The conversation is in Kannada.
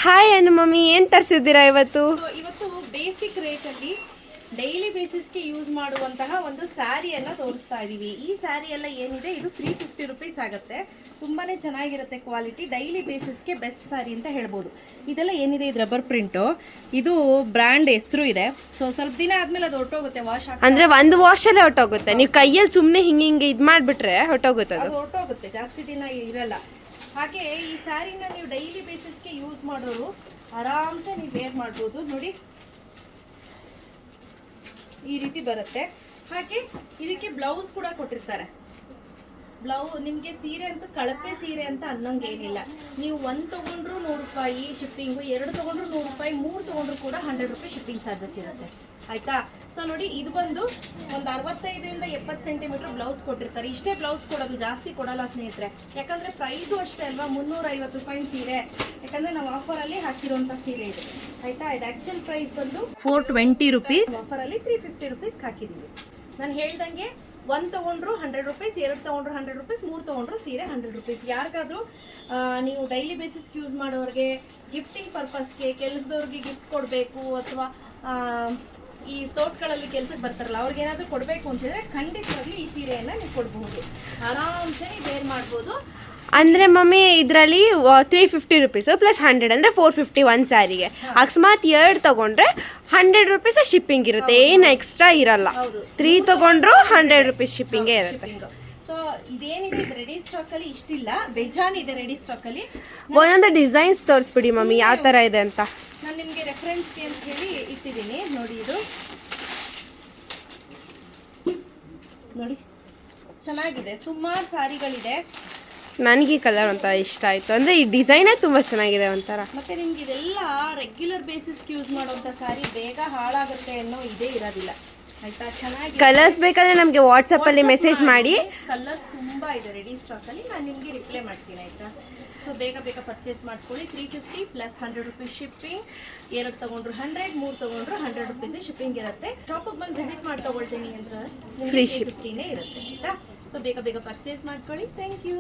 ಹಾಯ್ ಅನು ಮಮ್ಮಿ, ಏನು ತರಿಸಿದ್ದೀರಾ ಇವತ್ತು? ಇವತ್ತು ಬೇಸಿಕ್ ರೇಟಲ್ಲಿ ಡೈಲಿ ಬೇಸಿಸ್ಗೆ ಯೂಸ್ ಮಾಡುವಂತಹ ಒಂದು ಸ್ಯಾರಿಯನ್ನು ತೋರಿಸ್ತಾ ಇದ್ದೀವಿ. ಈ ಸ್ಯಾರಿ ಎಲ್ಲ ಏನಿದೆ ಇದು 350 ರುಪೀಸ್ ಆಗುತ್ತೆ. ತುಂಬಾನೇ ಚೆನ್ನಾಗಿರುತ್ತೆ ಕ್ವಾಲಿಟಿ. ಡೈಲಿ ಬೇಸಿಸ್ಗೆ ಬೆಸ್ಟ್ ಸ್ಯಾರಿ ಅಂತ ಹೇಳ್ಬೋದು. ಇದೆಲ್ಲ ಏನಿದೆ ಇದು ರಬ್ಬರ್ ಪ್ರಿಂಟು. ಇದು ಬ್ರ್ಯಾಂಡ್ ಹೆಸರು ಇದೆ. ಸೊ ಸ್ವಲ್ಪ ದಿನ ಆದ್ಮೇಲೆ ಅದು ಹೊರಟೋಗುತ್ತೆ. ವಾಶ್ ಅಂದ್ರೆ ಒಂದು ವಾಶಲ್ಲೇ ಹೊರಟೋಗುತ್ತೆ. ನೀವು ಕೈಯಲ್ಲಿ ಸುಮ್ಮನೆ ಹಿಂಗೆ ಇದು ಮಾಡಿಬಿಟ್ರೆ ಹೊರಟೋಗುತ್ತೆ. ಅದು ಹೊರಟೋಗುತ್ತೆ, ಜಾಸ್ತಿ ದಿನ ಇರಲ್ಲ. ಹಾಗೆ ಈ ಸ್ಯಾರಿನ ನೀವು ಡೈಲಿ ಬೇಸಿಸ್ಗೆ ಯೂಸ್ ಮಾಡೋರು ಆರಾಮ್ಸೆ ನೀವು ವೇರ್ ಮಾಡ್ಬೋದು. ನೋಡಿ ಈ ರೀತಿ ಬರುತ್ತೆ. ಹಾಗೆ ಇದಕ್ಕೆ ಬ್ಲೌಸ್ ಕೂಡ ಕೊಟ್ಟಿರ್ತಾರೆ. ನಿಮಗೆ ಸೀರೆ ಅಂತೂ ಕಳಪೆ ಸೀರೆ ಅಂತ ಅನ್ನೋಂಗೇನಿಲ್ಲ. ನೀವು ಒಂದು ತೊಗೊಂಡ್ರು 100 ರೂಪಾಯಿ ಶಿಪ್ಪಿಂಗು, 2 ತೊಗೊಂಡ್ರು 100 ರೂಪಾಯಿ, 3 ತೊಗೊಂಡ್ರು ಕೂಡ 100 ರೂಪಾಯಿ ಶಿಪ್ಪಿಂಗ್ ಚಾರ್ಜಸ್ ಇರುತ್ತೆ. ಆಯ್ತಾ? ಸೊ ನೋಡಿ ಇದು ಬಂದು ಒಂದು 65ರಿಂದ 70 ಸೆಂಟಿಮೀಟರ್ ಬ್ಲೌಸ್ ಕೊಟ್ಟಿರ್ತಾರೆ. ಇಷ್ಟೇ ಬ್ಲೌಸ್ ಕೊಡೋದು, ಜಾಸ್ತಿ ಕೊಡಲ್ಲ ಸ್ನೇಹಿತರೆ. ಯಾಕಂದರೆ ಪ್ರೈಸು ಅಷ್ಟೇ ಅಲ್ವಾ, 350 ರೂಪಾಯಿ ಸೀರೆ. ಯಾಕಂದರೆ ನಾವು ಆಫರಲ್ಲಿ ಹಾಕಿರುವಂಥ ಸೀರೆ ಇದೆ. ಆಯಿತಾ? ಇದು ಆ್ಯಕ್ಚುಲ್ ಪ್ರೈಸ್ ಬಂದು 420 ರುಪೀಸ್. ಆಫರಲ್ಲಿ 350 ರುಪೀಸ್ಗೆ ಹಾಕಿದ್ದೀವಿ. ನಾನು ಹೇಳ್ದಂಗೆ 1 ತೊಗೊಂಡ್ರು 100 ರುಪೀಸ್, 2 ತೊಗೊಂಡ್ರು 100 ರುಪೀಸ್, 3 ತೊಗೊಂಡ್ರು ಸೀರೆ 100 ರುಪೀಸ್. ಯಾರಿಗಾದ್ರೂ ನೀವು ಡೈಲಿ ಬೇಸಿಸ್ಗೆ ಯೂಸ್ ಮಾಡೋರಿಗೆ, ಗಿಫ್ಟಿಂಗ್ ಪರ್ಪಸ್ಗೆ, ಕೆಲಸದವ್ರಿಗೆ ಗಿಫ್ಟ್ ಕೊಡಬೇಕು, ಅಥವಾ ಈ ತೋಟಗಳಲ್ಲಿ ಕೆಲಸಕ್ಕೆ ಬರ್ತಾರಲ್ಲ ಅವ್ರಿಗೆ ಏನಾದರೂ ಕೊಡಬೇಕು ಅಂತಿದ್ರೆ ಖಂಡಿತವಾಗ್ಲೂ ಈ ಸೀರೆಯನ್ನು ನೀವು ಕೊಡಬಹುದು. ಆರಾಮ್ಸೆ ನೀವು ವೇರ್ ಮಾಡ್ಬೋದು. ಅಂದರೆ ಮಮ್ಮಿ ಇದರಲ್ಲಿ 350 ರುಪೀಸು ಪ್ಲಸ್ 100 ಅಂದರೆ 450 ಒಂದು ಸ್ಯಾರಿಗೆ. ಅಕಸ್ಮಾತ್ 2 ತೊಗೊಂಡ್ರೆ 100 ರುಪೀಸ್ ಶಿಪ್ಪಿಂಗ್ ಇರುತ್ತೆ, ಏನು ಎಕ್ಸ್ಟ್ರಾ ಇರಲ್ಲ. 3 ತೊಗೊಂಡ್ರು 100 ರುಪೀಸ್ ಶಿಪ್ಪಿಂಗೇ ಇರುತ್ತೆ. ಸೊ ಇದೇನಿದೆ ಇದು ರೆಡಿ ಸ್ಟಾಕಲ್ಲಿ ಇಷ್ಟಿಲ್ಲ, ಬೇಜಾನ್ ಇದೆ ರೆಡಿ ಸ್ಟಾಕಲ್ಲಿ. ಒಂದೊಂದು ಡಿಸೈನ್ಸ್ ತೋರಿಸ್ಬಿಡಿ ಮಮ್ಮಿ ಯಾವ ಥರ ಇದೆ ಅಂತ. ನಾನು ನಿಮಗೆ ರೆಫರೆನ್ಸ್ಗೆ ಅಂತ ಹೇಳಿ ಇಟ್ಟಿದ್ದೀನಿ. ನೋಡಿ ಇದು ನೋಡಿ ಚೆನ್ನಾಗಿದೆ. ಸುಮಾರು ಸಾರಿಗಳಿದೆ. ನನಗೆ ಈ ಕಲರ್ ಒಂಥರ ಇಷ್ಟ ಆಯಿತು. ಅಂದರೆ ಈ ಡಿಸೈನೇ ತುಂಬ ಚೆನ್ನಾಗಿದೆ ಒಂಥರ. ಮತ್ತು ನಿಮ್ಗೆ ಇದೆಲ್ಲ ರೆಗ್ಯುಲರ್ ಬೇಸಿಸ್ಗೆ ಯೂಸ್ ಮಾಡುವಂಥ ಸಾರಿ ಬೇಗ ಹಾಳಾಗುತ್ತೆ ಅನ್ನೋ ಇದೇ ಇರೋದಿಲ್ಲ. ಆಯಿತಾ? ಚೆನ್ನಾಗಿ ಕಲರ್ಸ್ ಬೇಕಾದರೆ ನಮಗೆ ವಾಟ್ಸಪ್ಪಲ್ಲಿ ಮೆಸೇಜ್ ಮಾಡಿ. ಕಲರ್ಸ್ ತುಂಬ ಇದೆ ರೆಡಿ ಸ್ಟಾಕಲ್ಲಿ, ನಾನು ನಿಮಗೆ ರಿಪ್ಲೈ ಮಾಡ್ತೀನಿ. ಆಯಿತಾ? ಸೊ ಬೇಗ ಪರ್ಚೇಸ್ ಮಾಡ್ಕೊಳ್ಳಿ. 350 ಪ್ಲಸ್ 100 ರುಪೀಸ್ ಶಿಪ್ಪಿಂಗ್. 2 ತೊಗೊಂಡ್ರು 100, 3 ತೊಗೊಂಡ್ರು 100 ರುಪೀಸ್ ಶಿಪ್ಪಿಂಗ್ ಇರುತ್ತೆ. ಶಾಪಿಗೆ ಬಂದು ವಿಸಿಟ್ ಮಾಡಿ ತೊಗೊಳ್ತೀನಿ ಅಂದರೆ ಫ್ರೀ ಶಿಪ್ಪಿಂಗೇ ಇರುತ್ತೆ. ಆಯಿತಾ? ಸೊ ಬೇಗ ಪರ್ಚೇಸ್ ಮಾಡ್ಕೊಳ್ಳಿ. Thank you.